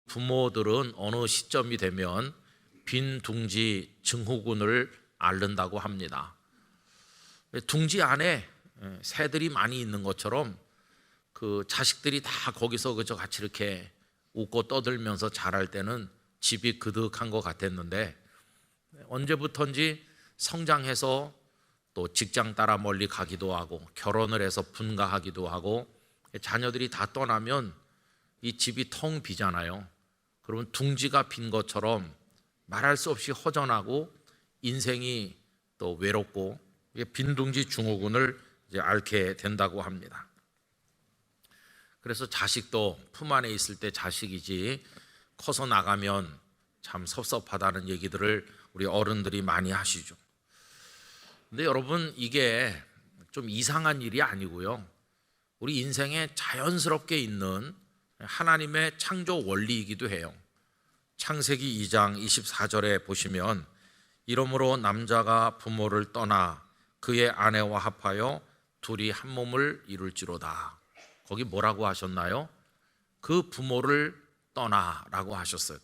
부모들은 어느 시점이 되면 빈둥지 증후군을 앓는다고 합니다. 둥지 안에 새들이 많이 있는 것처럼 그 자식들이 다 거기서 그저 같이 이렇게 웃고 떠들면서 자랄 때는 집이 그득한 것 같았는데, 언제부턴지 성장해서 또 직장 따라 멀리 가기도 하고 결혼을 해서 분가하기도 하고 자녀들이 다 떠나면 이 집이 텅 비잖아요. 그러면 둥지가 빈 것처럼 말할 수 없이 허전하고 인생이 또 외롭고 빈둥지 증후군을 이제 앓게 된다고 합니다. 그래서 자식도 품 안에 있을 때 자식이지 커서 나가면 참 섭섭하다는 얘기들을 우리 어른들이 많이 하시죠. 근데 여러분, 이게 좀 이상한 일이 아니고요, 우리 인생에 자연스럽게 있는 하나님의 창조 원리이기도 해요. 창세기 2장 24절에 보시면, 이러므로 남자가 부모를 떠나 그의 아내와 합하여 둘이 한 몸을 이룰지로다. 거기 뭐라고 하셨나요? 그 부모를 떠나라고 하셨어요.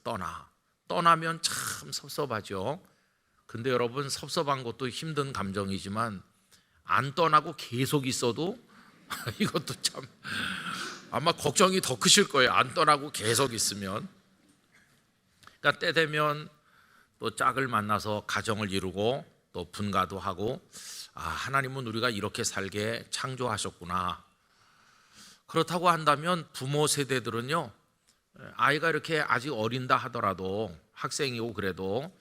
떠나면 참 섭섭하죠. 근데 여러분, 섭섭한 것도 힘든 감정이지만 안 떠나고 계속 있어도 이것도 참 아마 걱정이 더 크실 거예요. 안 떠나고 계속 있으면. 그러니까 때 되면 또 짝을 만나서 가정을 이루고 또 분가도 하고, 하나님은 우리가 이렇게 살게 창조하셨구나. 그렇다고 한다면 부모 세대들은요, 아이가 이렇게 아직 어린다 하더라도, 학생이고 그래도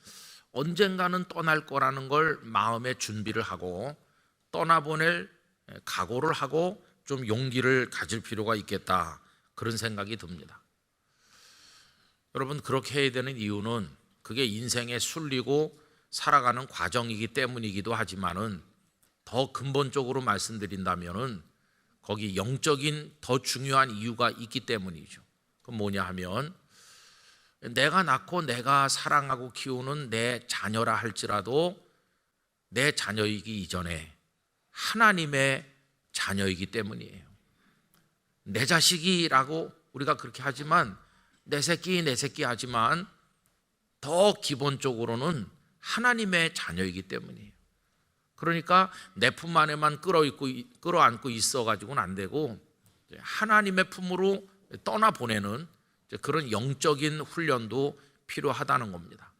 언젠가는 떠날 거라는 걸 마음의 준비를 하고 떠나보낼 각오를 하고 좀 용기를 가질 필요가 있겠다, 그런 생각이 듭니다. 여러분, 그렇게 해야 되는 이유는 그게 인생의 순리고 살아가는 과정이기 때문이기도 하지만은, 더 근본적으로 말씀드린다면은 거기 영적인 더 중요한 이유가 있기 때문이죠. 그건 뭐냐 하면, 내가 낳고 내가 사랑하고 키우는 내 자녀라 할지라도 내 자녀이기 이전에 하나님의 자녀이기 때문이에요. 내 자식이라고 우리가 그렇게 하지만, 내 새끼 하지만 더 기본적으로는 하나님의 자녀이기 때문이에요. 그러니까 내 품 안에만 끌어안고 있어가지고는 안 되고 하나님의 품으로 떠나보내는 그런 영적인 훈련도 필요하다는 겁니다.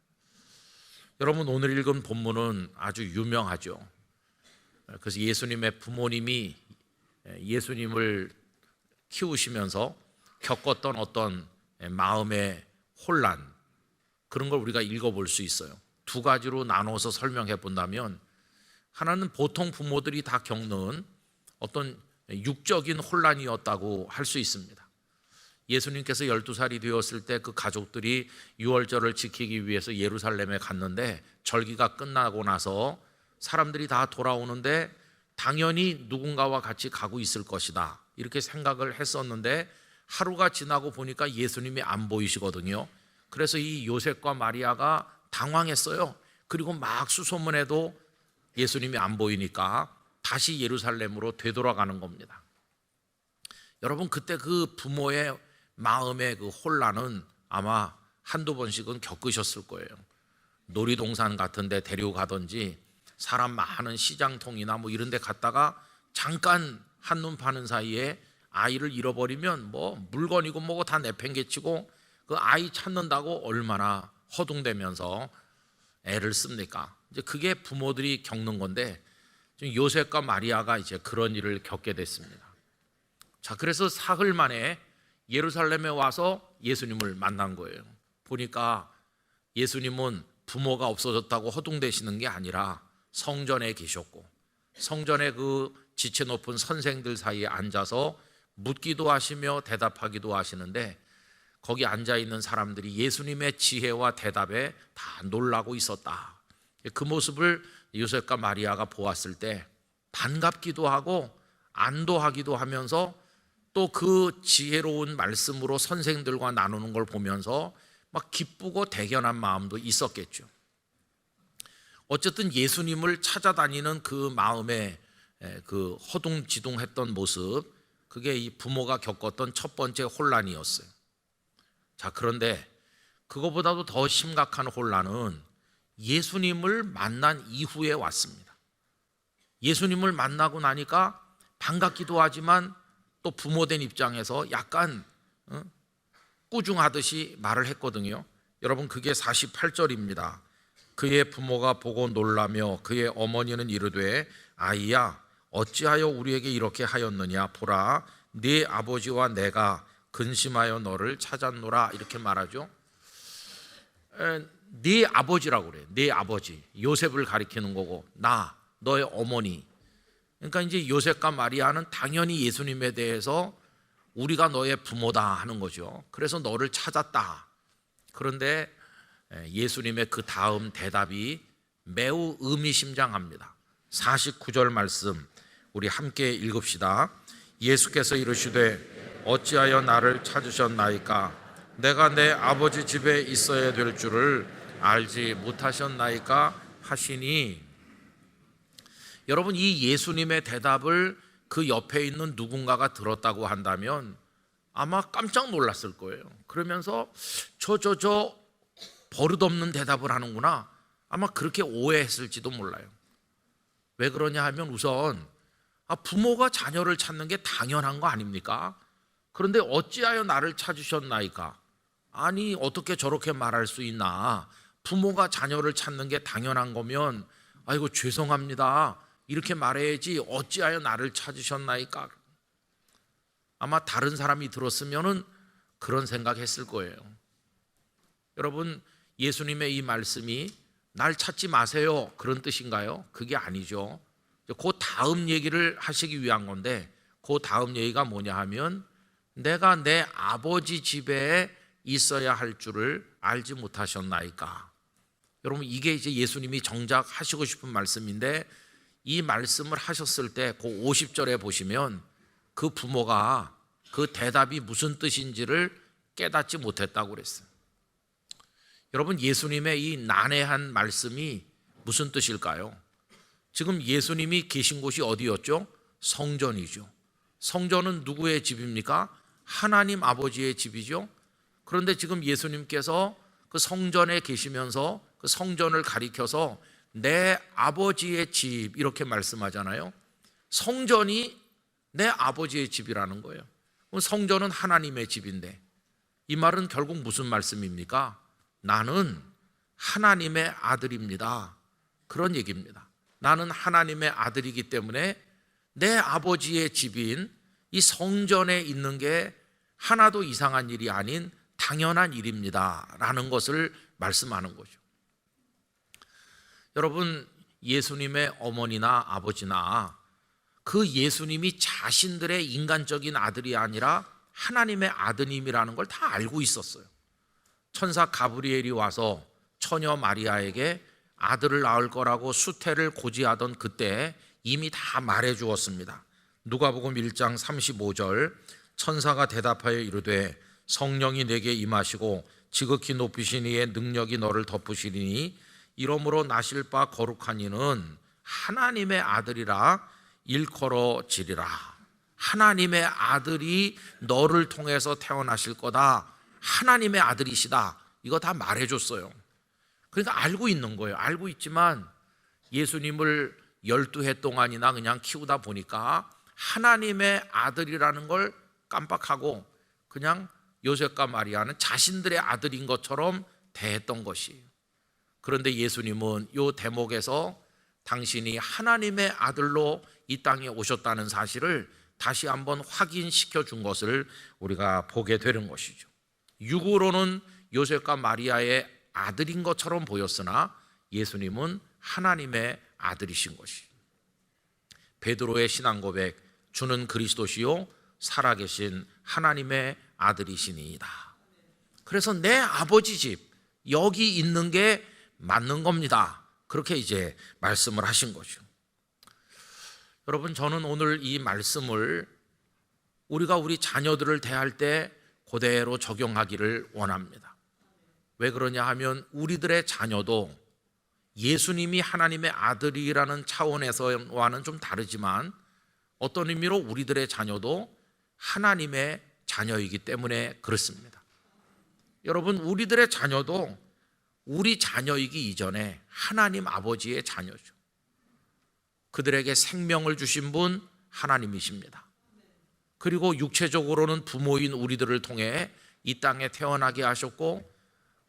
여러분, 오늘 읽은 본문은 아주 유명하죠. 그래서 예수님의 부모님이 예수님을 키우시면서 겪었던 어떤 마음의 혼란, 그런 걸 우리가 읽어볼 수 있어요. 두 가지로 나눠서 설명해 본다면, 하나는 보통 부모들이 다 겪는 어떤 육적인 혼란이었다고 할 수 있습니다. 예수님께서 12살이 되었을 때 그 가족들이 유월절을 지키기 위해서 예루살렘에 갔는데, 절기가 끝나고 나서 사람들이 다 돌아오는데 당연히 누군가와 같이 가고 있을 것이다, 이렇게 생각을 했었는데, 하루가 지나고 보니까 예수님이 안 보이시거든요. 그래서 이 요셉과 마리아가 당황했어요. 그리고 막 수소문해도 예수님이 안 보이니까 다시 예루살렘으로 되돌아가는 겁니다. 여러분, 그때 그 부모의 마음의 그 혼란은 아마 한두 번씩은 겪으셨을 거예요. 놀이동산 같은 데 데려가든지 사람 많은 시장통이나 뭐 이런 데 갔다가 잠깐 한눈 파는 사이에 아이를 잃어버리면 뭐 물건이고 뭐고 다 내팽개치고 그 아이 찾는다고 얼마나 허둥대면서 애를 씁니까? 이제 그게 부모들이 겪는 건데, 지금 요셉과 마리아가 이제 그런 일을 겪게 됐습니다. 자, 그래서 사흘 만에 예루살렘에 와서 예수님을 만난 거예요. 보니까 예수님은 부모가 없어졌다고 허둥대시는 게 아니라 성전에 계셨고, 성전에 그 지체 높은 선생들 사이에 앉아서 묻기도 하시며 대답하기도 하시는데, 거기 앉아있는 사람들이 예수님의 지혜와 대답에 다 놀라고 있었다. 그 모습을 요셉과 마리아가 보았을 때 반갑기도 하고 안도하기도 하면서, 또 그 지혜로운 말씀으로 선생들과 나누는 걸 보면서 막 기쁘고 대견한 마음도 있었겠죠. 어쨌든 예수님을 찾아다니는 그 마음의 그 허둥지둥했던 모습, 그게 이 부모가 겪었던 첫 번째 혼란이었어요. 자, 그런데 그거보다도 더 심각한 혼란은 예수님을 만난 이후에 왔습니다. 예수님을 만나고 나니까 반갑기도 하지만 또 부모된 입장에서 약간 꾸중하듯이 말을 했거든요. 여러분, 그게 48절입니다. 그의 부모가 보고 놀라며 그의 어머니는 이르되 아이야 어찌하여 우리에게 이렇게 하였느냐, 보라 네 아버지와 내가 근심하여 너를 찾았노라, 이렇게 말하죠. 네 아버지라고 그래요. 네 아버지, 요셉을 가리키는 거고 나 너의 어머니. 그러니까 이제 요셉과 마리아는 당연히 예수님에 대해서 우리가 너의 부모다 하는 거죠. 그래서 너를 찾았다. 그런데 예수님의 그 다음 대답이 매우 의미심장합니다. 49절 말씀 우리 함께 읽읍시다. 예수께서 이르시되 어찌하여 나를 찾으셨나이까? 내가 내 아버지 집에 있어야 될 줄을 알지 못하셨나이까 하시니. 여러분, 이 예수님의 대답을 그 옆에 있는 누군가가 들었다고 한다면 아마 깜짝 놀랐을 거예요. 그러면서 저 버릇없는 대답을 하는구나, 아마 그렇게 오해했을지도 몰라요. 왜 그러냐 하면 우선 부모가 자녀를 찾는 게 당연한 거 아닙니까? 그런데 어찌하여 나를 찾으셨나이까? 아니, 어떻게 저렇게 말할 수 있나? 부모가 자녀를 찾는 게 당연한 거면 아이고 죄송합니다 이렇게 말해야지 어찌하여 나를 찾으셨나이까? 아마 다른 사람이 들었으면은 그런 생각했을 거예요. 여러분, 예수님의 이 말씀이 날 찾지 마세요 그런 뜻인가요? 그게 아니죠. 그 다음 얘기를 하시기 위한 건데, 그 다음 얘기가 뭐냐 하면 내가 내 아버지 집에 있어야 할 줄을 알지 못하셨나이까? 여러분, 이게 이제 예수님이 정작 하시고 싶은 말씀인데, 이 말씀을 하셨을 때 그 50절에 보시면 그 부모가 그 대답이 무슨 뜻인지를 깨닫지 못했다고 그랬어요. 여러분, 예수님의 이 난해한 말씀이 무슨 뜻일까요? 지금 예수님이 계신 곳이 어디였죠? 성전이죠. 성전은 누구의 집입니까? 하나님 아버지의 집이죠. 그런데 지금 예수님께서 그 성전에 계시면서 그 성전을 가리켜서 내 아버지의 집 이렇게 말씀하잖아요. 성전이 내 아버지의 집이라는 거예요. 성전은 하나님의 집인데 이 말은 결국 무슨 말씀입니까? 나는 하나님의 아들입니다. 그런 얘기입니다. 나는 하나님의 아들이기 때문에 내 아버지의 집인 이 성전에 있는 게 하나도 이상한 일이 아닌 당연한 일입니다 라는 것을 말씀하는 거죠. 여러분, 예수님의 어머니나 아버지나 그 예수님이 자신들의 인간적인 아들이 아니라 하나님의 아드님이라는 걸 다 알고 있었어요. 천사 가브리엘이 와서 처녀 마리아에게 아들을 낳을 거라고 수태를 고지하던 그때 이미 다 말해 주었습니다. 누가복음 1장 35절 천사가 대답하여 이르되 성령이 내게 임하시고 지극히 높이신 이의 능력이 너를 덮으시리니 이러므로 나실 바 거룩한 이는 하나님의 아들이라 일컬어지리라. 하나님의 아들이 너를 통해서 태어나실 거다. 하나님의 아들이시다. 이거 다 말해줬어요. 그러니까 알고 있는 거예요. 알고 있지만 예수님을 12해 동안이나 그냥 키우다 보니까 하나님의 아들이라는 걸 깜빡하고 그냥 요셉과 마리아는 자신들의 아들인 것처럼 대했던 것이에요. 그런데 예수님은 이 대목에서 당신이 하나님의 아들로 이 땅에 오셨다는 사실을 다시 한번 확인시켜 준 것을 우리가 보게 되는 것이죠. 육으로는 요셉과 마리아의 아들인 것처럼 보였으나 예수님은 하나님의 아들이신 것이죠. 베드로의 신앙 고백, 주는 그리스도시요 살아계신 하나님의 아들이시니이다. 그래서 내 아버지 집 여기 있는 게 맞는 겁니다. 그렇게 이제 말씀을 하신 거죠. 여러분, 저는 오늘 이 말씀을 우리가 우리 자녀들을 대할 때 그대로 적용하기를 원합니다. 왜 그러냐 하면 우리들의 자녀도 예수님이 하나님의 아들이라는 차원에서와는 좀 다르지만 어떤 의미로 우리들의 자녀도 하나님의 자녀이기 때문에 그렇습니다. 여러분, 우리들의 자녀도 우리 자녀이기 이전에 하나님 아버지의 자녀죠. 그들에게 생명을 주신 분 하나님이십니다. 그리고 육체적으로는 부모인 우리들을 통해 이 땅에 태어나게 하셨고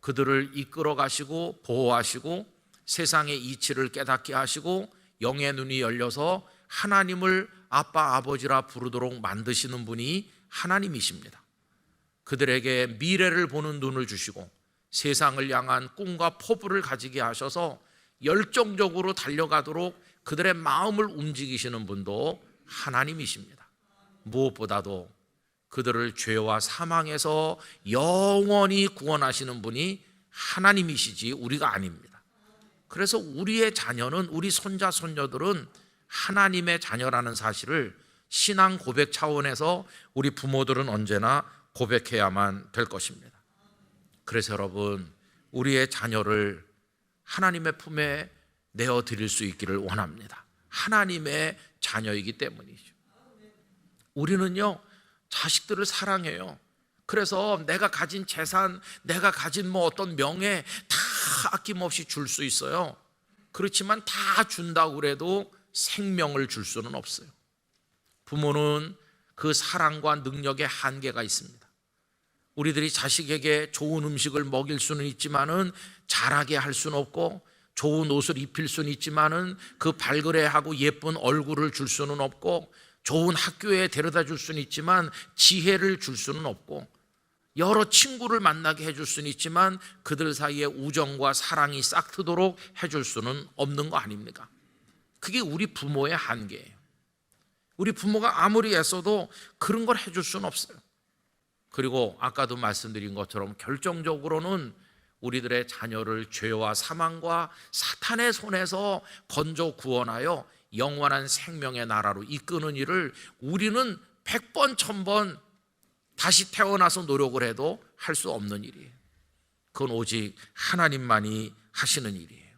그들을 이끌어 가시고 보호하시고 세상의 이치를 깨닫게 하시고 영의 눈이 열려서 하나님을 아빠 아버지라 부르도록 만드시는 분이 하나님이십니다. 그들에게 미래를 보는 눈을 주시고 세상을 향한 꿈과 포부를 가지게 하셔서 열정적으로 달려가도록 그들의 마음을 움직이시는 분도 하나님이십니다. 무엇보다도 그들을 죄와 사망에서 영원히 구원하시는 분이 하나님이시지 우리가 아닙니다. 그래서 우리의 자녀는, 우리 손자 손녀들은 하나님의 자녀라는 사실을 신앙 고백 차원에서 우리 부모들은 언제나 고백해야만 될 것입니다. 그래서 여러분, 우리의 자녀를 하나님의 품에 내어드릴 수 있기를 원합니다. 하나님의 자녀이기 때문이죠. 우리는요, 자식들을 사랑해요. 그래서 내가 가진 재산, 내가 가진 어떤 명예 다 아낌없이 줄 수 있어요. 그렇지만 다 준다고 그래도 생명을 줄 수는 없어요. 부모는 그 사랑과 능력에 한계가 있습니다. 우리들이 자식에게 좋은 음식을 먹일 수는 있지만은 자라게 할 수는 없고, 좋은 옷을 입힐 수는 있지만은 그 발그레하고 예쁜 얼굴을 줄 수는 없고, 좋은 학교에 데려다 줄 수는 있지만 지혜를 줄 수는 없고, 여러 친구를 만나게 해줄 수는 있지만 그들 사이에 우정과 사랑이 싹트도록 해줄 수는 없는 거 아닙니까? 그게 우리 부모의 한계예요. 우리 부모가 아무리 애써도 그런 걸 해줄 수는 없어요. 그리고 아까도 말씀드린 것처럼 결정적으로는 우리들의 자녀를 죄와 사망과 사탄의 손에서 건져 구원하여 영원한 생명의 나라로 이끄는 일을 우리는 100번 1000번 다시 태어나서 노력을 해도 할 수 없는 일이에요. 그건 오직 하나님만이 하시는 일이에요.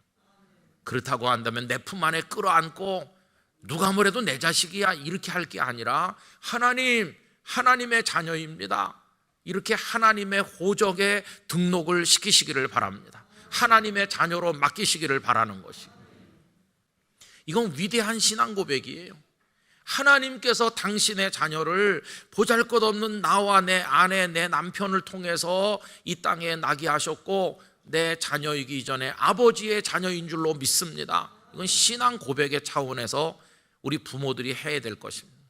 그렇다고 한다면 내 품 안에 끌어안고 누가 뭐래도 내 자식이야 이렇게 할 게 아니라 하나님의 자녀입니다, 이렇게 하나님의 호적에 등록을 시키시기를 바랍니다. 하나님의 자녀로 맡기시기를 바라는 것이, 이건 위대한 신앙 고백이에요. 하나님께서 당신의 자녀를 보잘것없는 나와 내 아내, 내 남편을 통해서 이 땅에 나게 하셨고 내 자녀이기 이전에 아버지의 자녀인 줄로 믿습니다. 이건 신앙 고백의 차원에서 우리 부모들이 해야 될 것입니다.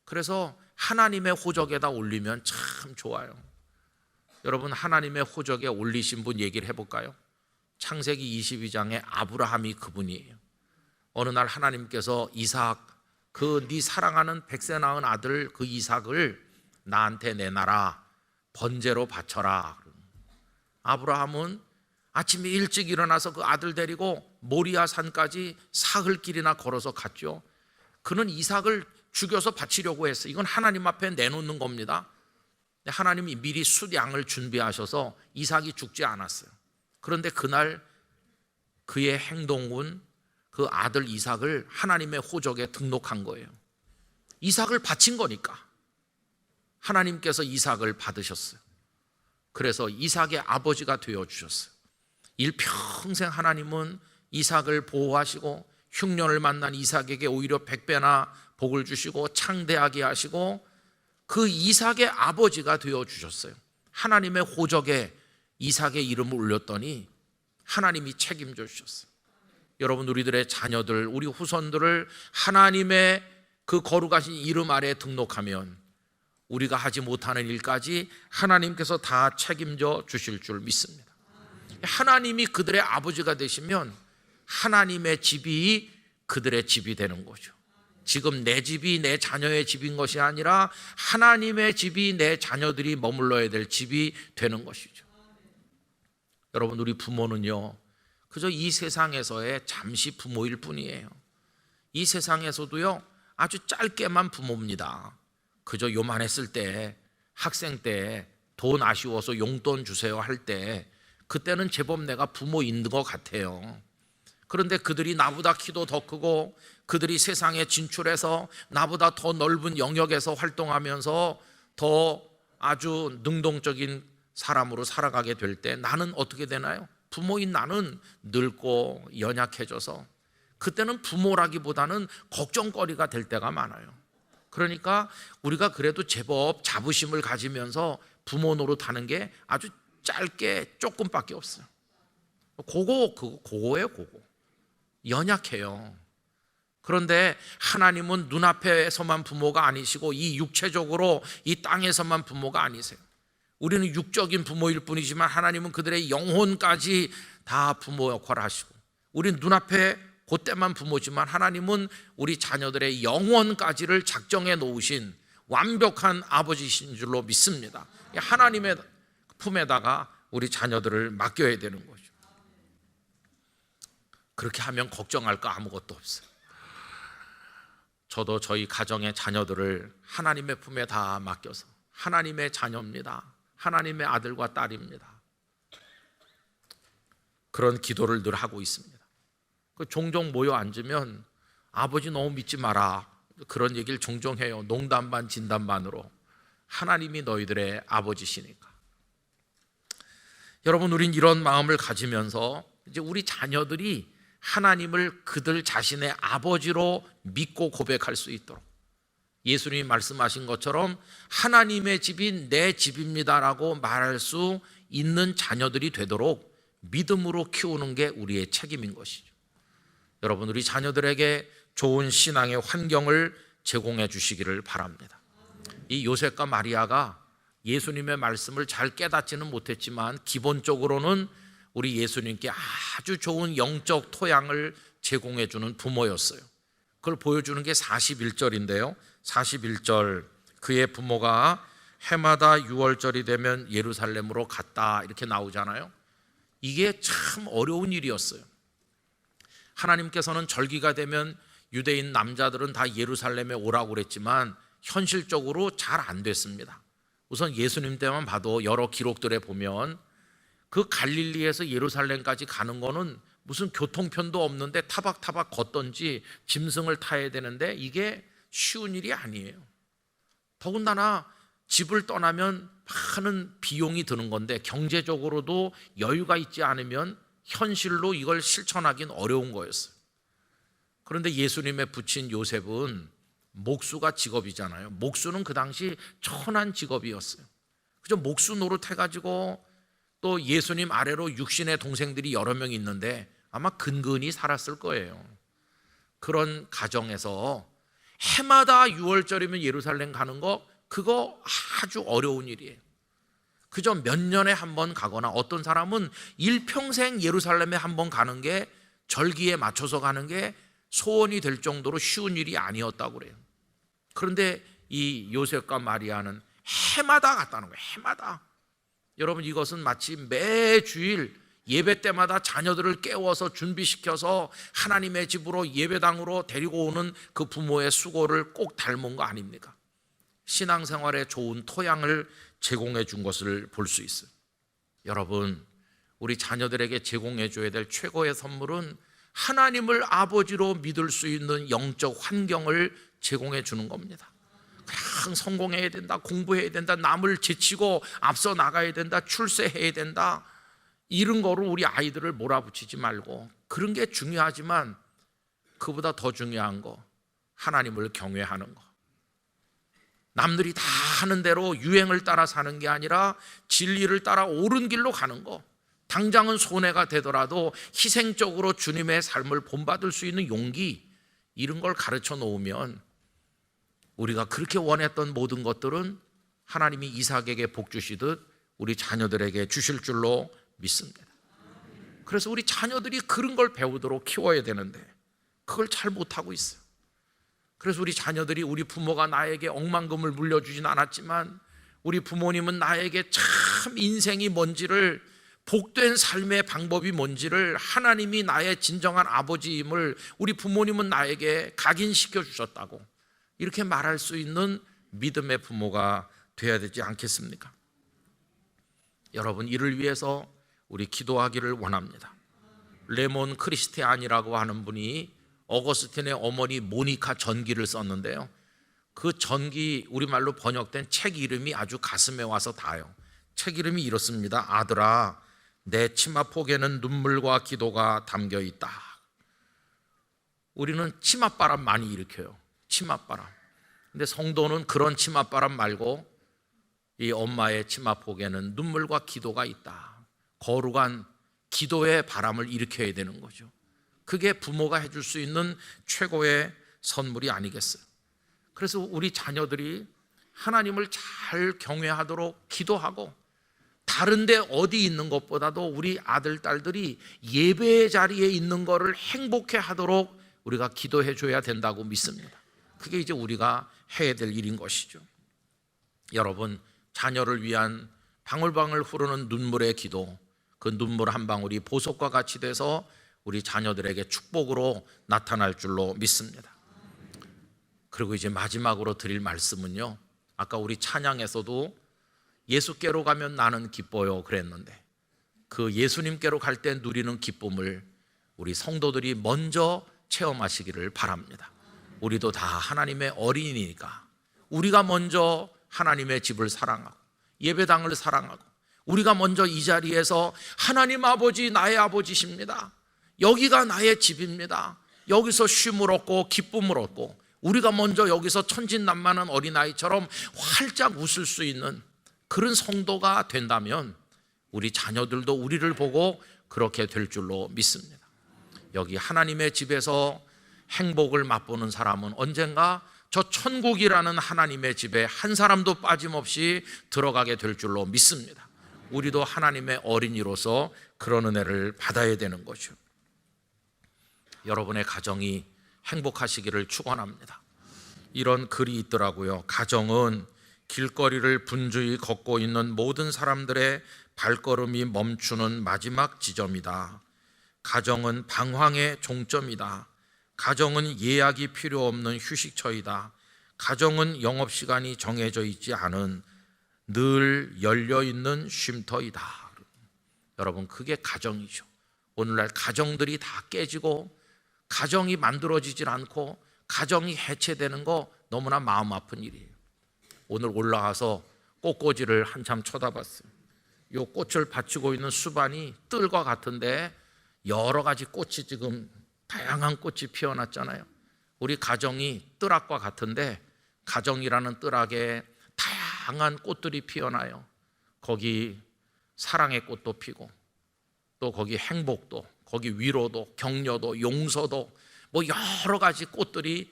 그래서 하나님의 호적에다 올리면 참 좋아요. 여러분, 하나님의 호적에 올리신 분 얘기를 해볼까요? 창세기 22장에 아브라함이 그분이에요. 어느 날 하나님께서 이삭, 그 네 사랑하는 100세 낳은 아들 그 이삭을 나한테 내놔라, 번제로 바쳐라. 아브라함은 아침에 일찍 일어나서 그 아들 데리고 모리아 산까지 사흘길이나 걸어서 갔죠. 그는 이삭을 죽여서 바치려고 했어요. 이건 하나님 앞에 내놓는 겁니다. 하나님이 미리 숫양을 준비하셔서 이삭이 죽지 않았어요. 그런데 그날 그의 행동은 그 아들 이삭을 하나님의 호적에 등록한 거예요. 이삭을 바친 거니까 하나님께서 이삭을 받으셨어요. 그래서 이삭의 아버지가 되어주셨어요. 일평생 하나님은 이삭을 보호하시고 흉년을 만난 이삭에게 오히려 100배나 복을 주시고 창대하게 하시고 그 이삭의 아버지가 되어주셨어요. 하나님의 호적에 이삭의 이름을 올렸더니 하나님이 책임져 주셨어요. 여러분, 우리들의 자녀들, 우리 후손들을 하나님의 그 거룩하신 이름 아래에 등록하면 우리가 하지 못하는 일까지 하나님께서 다 책임져 주실 줄 믿습니다. 하나님이 그들의 아버지가 되시면 하나님의 집이 그들의 집이 되는 거죠. 지금 내 집이 내 자녀의 집인 것이 아니라 하나님의 집이 내 자녀들이 머물러야 될 집이 되는 것이죠. 여러분, 우리 부모는요, 그저 이 세상에서의 잠시 부모일 뿐이에요. 이 세상에서도요, 아주 짧게만 부모입니다. 그저 요만했을 때, 학생 때 돈 아쉬워서 용돈 주세요 할 때, 그때는 제법 내가 부모인 것 같아요. 그런데 그들이 나보다 키도 더 크고 그들이 세상에 진출해서 나보다 더 넓은 영역에서 활동하면서 더 아주 능동적인 사람으로 살아가게 될 때 나는 어떻게 되나요? 부모인 나는 늙고 연약해져서 그때는 부모라기보다는 걱정거리가 될 때가 많아요. 그러니까 우리가 그래도 제법 자부심을 가지면서 부모 노릇하는 게 아주 짧게 조금밖에 없어요. 그거예요. 연약해요. 그런데 하나님은 눈앞에서만 부모가 아니시고 이 육체적으로 이 땅에서만 부모가 아니세요. 우리는 육적인 부모일 뿐이지만 하나님은 그들의 영혼까지 다 부모 역할을 하시고, 우리는 눈앞에 그때만 부모지만 하나님은 우리 자녀들의 영혼까지를 작정해 놓으신 완벽한 아버지신 줄로 믿습니다. 하나님의 품에다가 우리 자녀들을 맡겨야 되는 거죠. 그렇게 하면 걱정할 거 아무것도 없어요. 저도 저희 가정의 자녀들을 하나님의 품에 다 맡겨서 하나님의 자녀입니다, 하나님의 아들과 딸입니다, 그런 기도를 늘 하고 있습니다. 종종 모여 앉으면 아버지 너무 믿지 마라, 그런 얘기를 종종 해요. 농담 반 진담 반으로. 하나님이 너희들의 아버지시니까. 여러분, 우린 이런 마음을 가지면서 이제 우리 자녀들이 하나님을 그들 자신의 아버지로 믿고 고백할 수 있도록, 예수님이 말씀하신 것처럼 하나님의 집이 내 집입니다라고 말할 수 있는 자녀들이 되도록 믿음으로 키우는 게 우리의 책임인 것이죠. 여러분, 우리 자녀들에게 좋은 신앙의 환경을 제공해 주시기를 바랍니다. 이 요셉과 마리아가 예수님의 말씀을 잘 깨닫지는 못했지만 기본적으로는 우리 예수님께 아주 좋은 영적 토양을 제공해 주는 부모였어요. 그걸 보여주는 게 41절인데요 41절, 그의 부모가 해마다 6월절이 되면 예루살렘으로 갔다, 이렇게 나오잖아요. 이게 참 어려운 일이었어요. 하나님께서는 절기가 되면 유대인 남자들은 다 예루살렘에 오라고 그랬지만 현실적으로 잘 안 됐습니다. 우선 예수님 때만 봐도 여러 기록들에 보면 그 갈릴리에서 예루살렘까지 가는 거는 무슨 교통편도 없는데 타박타박 걷던지 짐승을 타야 되는데 이게 쉬운 일이 아니에요. 더군다나 집을 떠나면 많은 비용이 드는 건데 경제적으로도 여유가 있지 않으면 현실로 이걸 실천하기는 어려운 거였어요. 그런데 예수님의 부친 요셉은 목수가 직업이잖아요. 목수는 그 당시 천한 직업이었어요. 그저 목수 노릇 해가지고 또 예수님 아래로 육신의 동생들이 여러 명 있는데 아마 근근히 살았을 거예요. 그런 가정에서 해마다 6월절이면 예루살렘 가는 거, 그거 아주 어려운 일이에요. 그저 몇 년에 한 번 가거나 어떤 사람은 일평생 예루살렘에 한 번 가는 게, 절기에 맞춰서 가는 게 소원이 될 정도로 쉬운 일이 아니었다고 그래요. 그런데 이 요셉과 마리아는 해마다 갔다는 거예요. 해마다. 여러분, 이것은 마치 매주일 예배 때마다 자녀들을 깨워서 준비시켜서 하나님의 집으로 예배당으로 데리고 오는 그 부모의 수고를 꼭 닮은 거 아닙니까? 신앙생활에 좋은 토양을 제공해 준 것을 볼 수 있어요. 여러분, 우리 자녀들에게 제공해 줘야 될 최고의 선물은 하나님을 아버지로 믿을 수 있는 영적 환경을 제공해 주는 겁니다. 그냥 성공해야 된다, 공부해야 된다, 남을 제치고 앞서 나가야 된다, 출세해야 된다, 이런 거로 우리 아이들을 몰아붙이지 말고, 그런 게 중요하지만 그보다 더 중요한 거, 하나님을 경외하는 거. 남들이 다 하는 대로 유행을 따라 사는 게 아니라 진리를 따라 옳은 길로 가는 거. 당장은 손해가 되더라도 희생적으로 주님의 삶을 본받을 수 있는 용기, 이런 걸 가르쳐 놓으면 우리가 그렇게 원했던 모든 것들은 하나님이 이삭에게 복 주시듯 우리 자녀들에게 주실 줄로 믿습니다. 그래서 우리 자녀들이 그런 걸 배우도록 키워야 되는데 그걸 잘 못하고 있어요. 그래서 우리 자녀들이, 우리 부모가 나에게 억만금을 물려주진 않았지만 우리 부모님은 나에게 참 인생이 뭔지를, 복된 삶의 방법이 뭔지를, 하나님이 나의 진정한 아버지임을 우리 부모님은 나에게 각인시켜 주셨다고 이렇게 말할 수 있는 믿음의 부모가 되어야 되지 않겠습니까? 여러분, 이를 위해서 우리 기도하기를 원합니다. 레몬 크리스티안이라고 하는 분이 어거스틴의 어머니 모니카 전기를 썼는데요, 그 전기, 우리말로 번역된 책 이름이 아주 가슴에 와서 닿아요. 책 이름이 이렇습니다. 아들아, 내 치마폭에는 눈물과 기도가 담겨 있다. 우리는 치맛바람 많이 일으켜요. 치맛바람. 근데 성도는 그런 치맛바람 말고 이 엄마의 치마폭에는 눈물과 기도가 있다. 거룩한 기도의 바람을 일으켜야 되는 거죠. 그게 부모가 해줄 수 있는 최고의 선물이 아니겠어요. 그래서 우리 자녀들이 하나님을 잘 경외하도록 기도하고, 다른데 어디 있는 것보다도 우리 아들, 딸들이 예배의 자리에 있는 것을 행복해 하도록 우리가 기도해 줘야 된다고 믿습니다. 그게 이제 우리가 해야 될 일인 것이죠. 여러분, 자녀를 위한 방울방울 흐르는 눈물의 기도, 그 눈물 한 방울이 보석과 같이 돼서 우리 자녀들에게 축복으로 나타날 줄로 믿습니다. 그리고 이제 마지막으로 드릴 말씀은요, 아까 우리 찬양에서도 예수께로 가면 나는 기뻐요 그랬는데, 그 예수님께로 갈 때 누리는 기쁨을 우리 성도들이 먼저 체험하시기를 바랍니다. 우리도 다 하나님의 어린이니까 우리가 먼저 하나님의 집을 사랑하고 예배당을 사랑하고, 우리가 먼저 이 자리에서 하나님 아버지, 나의 아버지십니다, 여기가 나의 집입니다, 여기서 쉼을 얻고 기쁨을 얻고, 우리가 먼저 여기서 천진난만한 어린아이처럼 활짝 웃을 수 있는 그런 성도가 된다면 우리 자녀들도 우리를 보고 그렇게 될 줄로 믿습니다. 여기 하나님의 집에서 행복을 맛보는 사람은 언젠가 저 천국이라는 하나님의 집에 한 사람도 빠짐없이 들어가게 될 줄로 믿습니다. 우리도 하나님의 어린이로서 그런 은혜를 받아야 되는 거죠. 여러분의 가정이 행복하시기를 축원합니다. 이런 글이 있더라고요. 가정은 길거리를 분주히 걷고 있는 모든 사람들의 발걸음이 멈추는 마지막 지점이다. 가정은 방황의 종점이다. 가정은 예약이 필요 없는 휴식처이다. 가정은 영업시간이 정해져 있지 않은 늘 열려있는 쉼터이다. 여러분, 그게 가정이죠. 오늘날 가정들이 다 깨지고 가정이 만들어지질 않고 가정이 해체되는 거 너무나 마음 아픈 일이에요. 오늘 올라와서 꽃꽂이를 한참 쳐다봤어요. 이 꽃을 받치고 있는 수반이 뜰과 같은데 여러 가지 꽃이 지금 다양한 꽃이 피어났잖아요. 우리 가정이 뜰악과 같은데 가정이라는 뜰악에 다양한 꽃들이 피어나요. 거기 사랑의 꽃도 피고, 또 거기 행복도, 거기 위로도, 격려도, 용서도, 뭐 여러 가지 꽃들이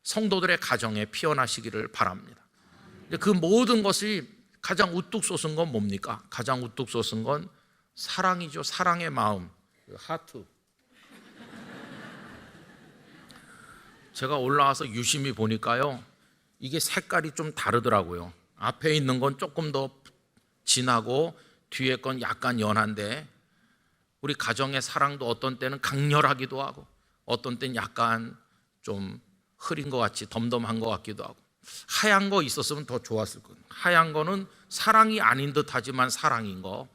성도들의 가정에 피어나시기를 바랍니다. 그 모든 것이 가장 우뚝 솟은 건 뭡니까? 가장 우뚝 솟은 건 사랑이죠. 사랑의 마음, 하트. 제가 올라와서 유심히 보니까요, 이게 색깔이 좀 다르더라고요. 앞에 있는 건 조금 더 진하고 뒤에 건 약간 연한데, 우리 가정의 사랑도 어떤 때는 강렬하기도 하고 어떤 때는 약간 좀 흐린 것 같이 덤덤한 것 같기도 하고, 하얀 거 있었으면 더 좋았을 거예요. 하얀 거는 사랑이 아닌 듯 하지만 사랑인 거,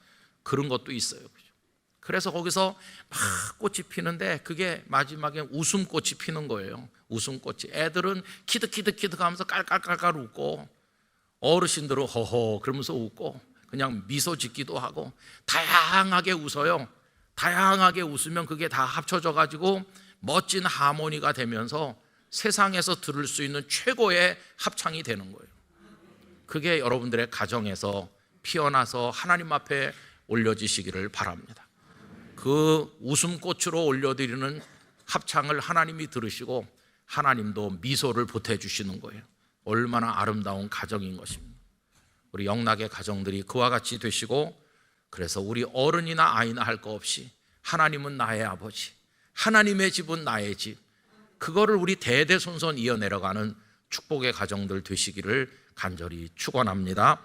그런 것도 있어요. 그래서 거기서 막 꽃이 피는데 그게 마지막에 웃음꽃이 피는 거예요. 웃음꽃이. 애들은 키득키득키득 하면서 깔깔깔깔 웃고, 어르신들은 허허 그러면서 웃고, 그냥 미소 짓기도 하고, 다양하게 웃어요. 다양하게 웃으면 그게 다 합쳐져 가지고 멋진 하모니가 되면서 세상에서 들을 수 있는 최고의 합창이 되는 거예요. 그게 여러분들의 가정에서 피어나서 하나님 앞에 올려지시기를 바랍니다. 그 웃음꽃으로 올려드리는 합창을 하나님이 들으시고 하나님도 미소를 보태주시는 거예요. 얼마나 아름다운 가정인 것입니다. 우리 영락의 가정들이 그와 같이 되시고, 그래서 우리 어른이나 아이나 할 거 없이 하나님은 나의 아버지, 하나님의 집은 나의 집, 그거를 우리 대대손손 이어내려가는 축복의 가정들 되시기를 간절히 축원합니다.